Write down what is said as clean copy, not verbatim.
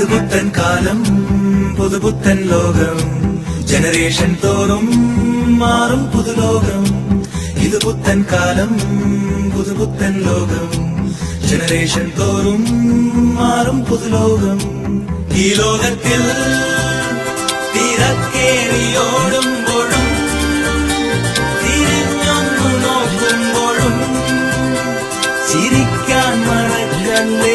പുതുപുത്തൻ കാലം പുതുപുത്തൻ ലോകം ജനറേഷൻ തോറും മാറും പുതുലോകം ഇത് പുത്തൻ കാലം പുതുപുത്തൻ ലോകം ജനറേഷൻ തോറും മാറും പുതുലോകം ഈ ലോകത്തിൽ തിരക്കേറിയോടുമ്പോഴും തിരിഞ്ഞൊന്നു നോക്കുമ്പോഴും ചിരിക്കാൻ മറക്കല്ലേ